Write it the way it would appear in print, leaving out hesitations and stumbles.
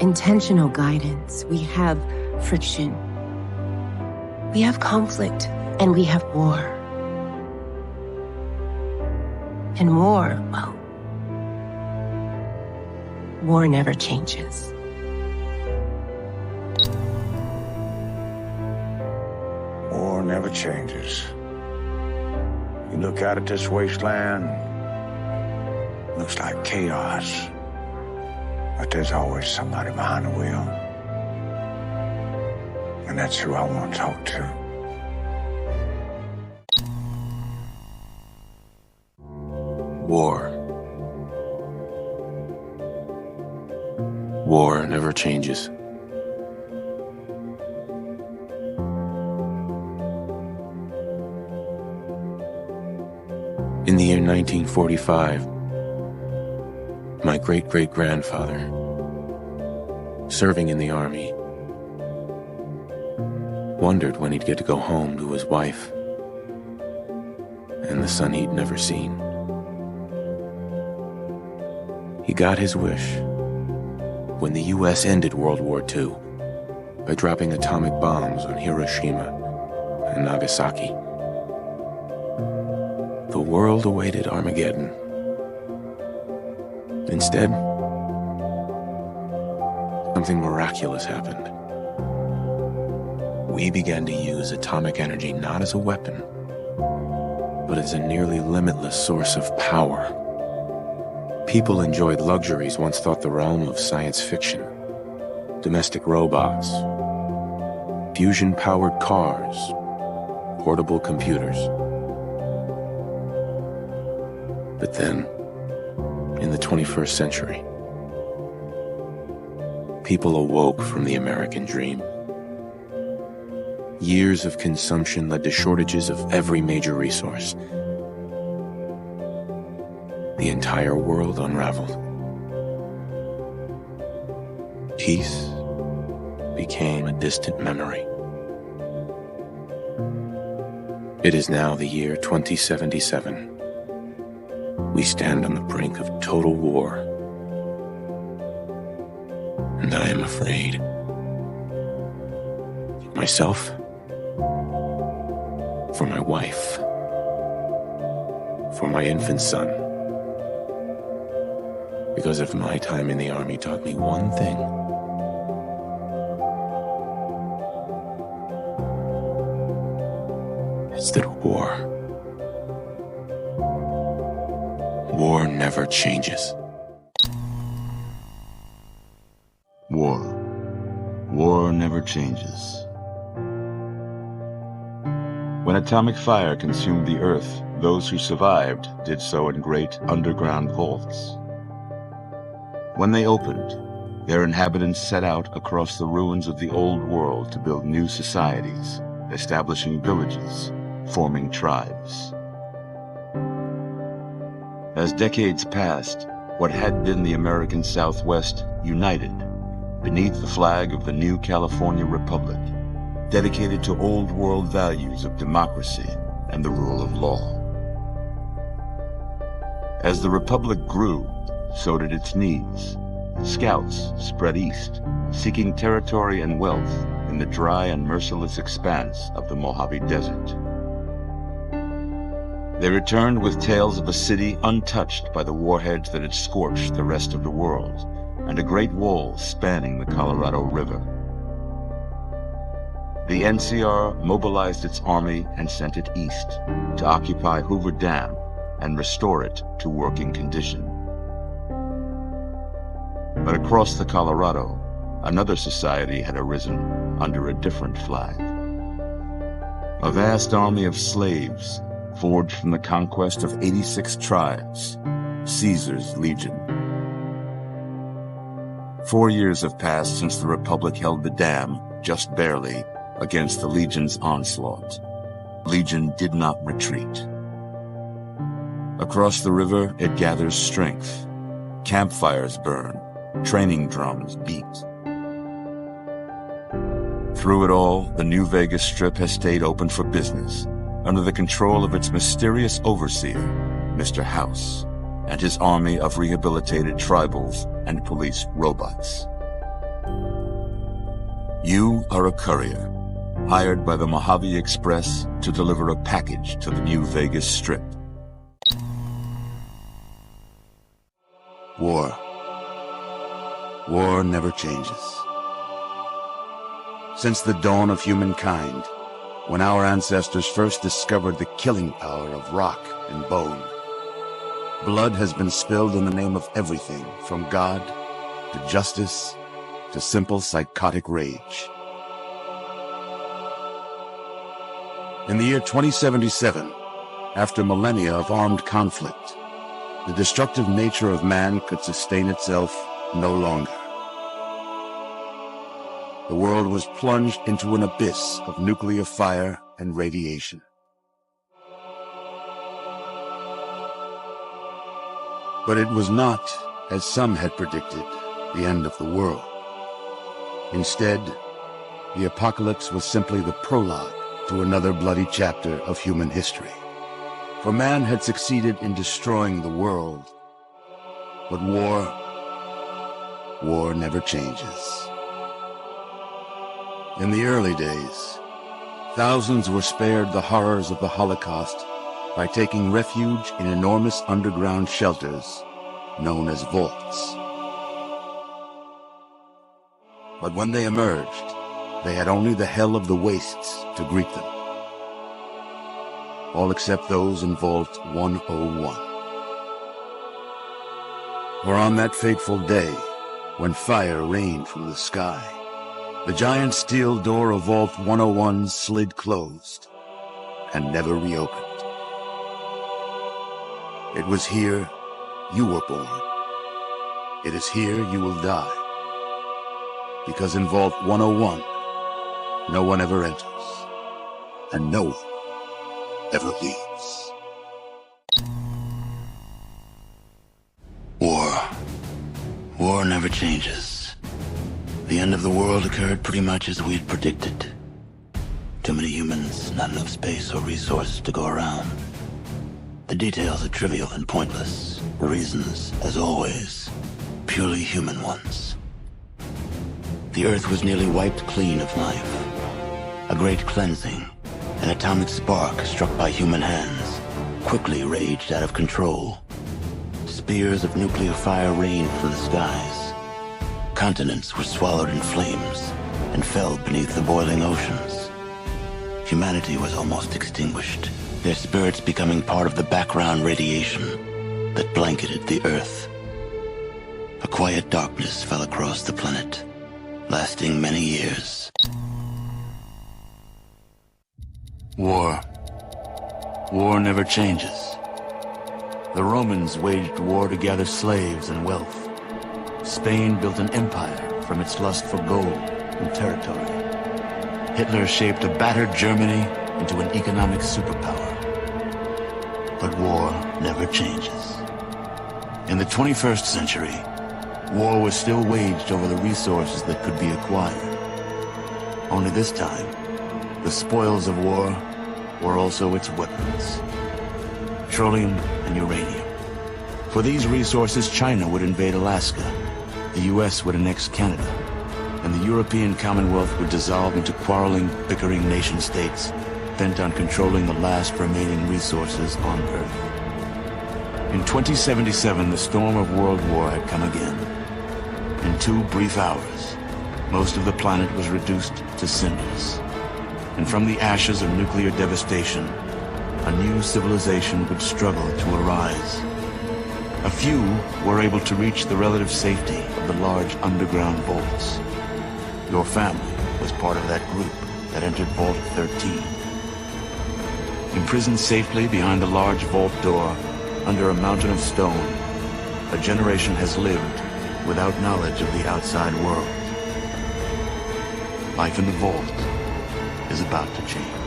intentional guidance. We have friction. We have conflict, and we have war. And war, well, war never changes. War never changes. You look out at this wasteland, looks like chaos. But there's always somebody behind the wheel. And that's who I want to talk to. War. War never changes. In the year 1945, my great-great-grandfather, serving in the army, wondered when he'd get to go home to his wife and the son he'd never seen. He got his wish when the U.S. ended World War II by dropping atomic bombs on Hiroshima and Nagasaki. The world awaited Armageddon. Instead, something miraculous happened. We began to use atomic energy not as a weapon, but as a nearly limitless source of power. People enjoyed luxuries once thought the realm of science fiction. Domestic robots, fusion-powered cars, portable computers. But then, in the 21st century, people awoke from the American dream. Years of consumption led to shortages of every major resource. The entire world unraveled. Peace became a distant memory. It is now the year 2077. We stand on the brink of total war. And I am afraid. For myself, for my wife, for my infant son. Because if my time in the army taught me one thing, it's that war never changes. War never changes. When atomic fire consumed the earth, those who survived did so in great underground vaults. When they opened, their inhabitants set out across the ruins of the old world to build new societies, establishing villages, forming tribes. As decades passed, what had been the American Southwest united beneath the flag of the new California Republic, dedicated to old world values of democracy and the rule of law. As the Republic grew, so did its needs. Scouts spread east, seeking territory and wealth in the dry and merciless expanse of the Mojave Desert. They returned with tales of a city untouched by the warheads that had scorched the rest of the world, and a great wall spanning the Colorado River. The NCR mobilized its army and sent it east to occupy Hoover Dam and restore it to working condition. But across the Colorado, another society had arisen under a different flag. A vast army of slaves forged from the conquest of 86 tribes, Caesar's Legion. 4 years have passed since the Republic held the dam, just barely, against the Legion's onslaught. Legion did not retreat. Across the river, it gathers strength. Campfires burn, training drums beat. Through it all, the New Vegas Strip has stayed open for business, under the control of its mysterious overseer, Mr. House, and his army of rehabilitated tribals and police robots. You are a courier, hired by the Mojave Express to deliver a package to the New Vegas Strip. War. War never changes. Since the dawn of humankind, when our ancestors first discovered the killing power of rock and bone, blood has been spilled in the name of everything from God to justice to simple psychotic rage. In the year 2077, after millennia of armed conflict, the destructive nature of man could sustain itself no longer. The world was plunged into an abyss of nuclear fire and radiation. But it was not, as some had predicted, the end of the world. Instead, the apocalypse was simply the prologue to another bloody chapter of human history. For man had succeeded in destroying the world, but war never changes. In the early days, thousands were spared the horrors of the Holocaust by taking refuge in enormous underground shelters known as vaults. But when they emerged, they had only the hell of the wastes to greet them. All except those in Vault 101. For on that fateful day, when fire rained from the sky, the giant steel door of Vault 101 slid closed and never reopened. It was here you were born. It is here you will die. Because in Vault 101, no one ever enters, and no one ever leaves. War never changes. The end of the world occurred pretty much as we'd predicted. Too many humans, not enough space or resources to go around. The details are trivial and pointless. The reasons, as always, purely human ones. The Earth was nearly wiped clean of life. A great cleansing, an atomic spark struck by human hands, quickly raged out of control. Spears of nuclear fire rained from the skies. Continents were swallowed in flames and fell beneath the boiling oceans. Humanity was almost extinguished, their spirits becoming part of the background radiation that blanketed the Earth. A quiet darkness fell across the planet, lasting many years. War never changes. The Romans waged war to gather slaves and wealth. Spain built an empire from its lust for gold and territory. Hitler shaped a battered Germany into an economic superpower. But war never changes. In the 21st century, war was still waged over the resources that could be acquired. Only this time, the spoils of war were also its weapons. Petroleum and uranium. For these resources, China would invade Alaska, the US would annex Canada, and the European Commonwealth would dissolve into quarreling, bickering nation-states bent on controlling the last remaining resources on Earth. In 2077, the storm of World War had come again. In 2 brief hours, most of the planet was reduced to cinders. And from the ashes of nuclear devastation, a new civilization would struggle to arise. A few were able to reach the relative safety of the large underground vaults. Your family was part of that group that entered Vault 13. Imprisoned safely behind a large vault door under a mountain of stone, a generation has lived without knowledge of the outside world. Life in the vault is about to change.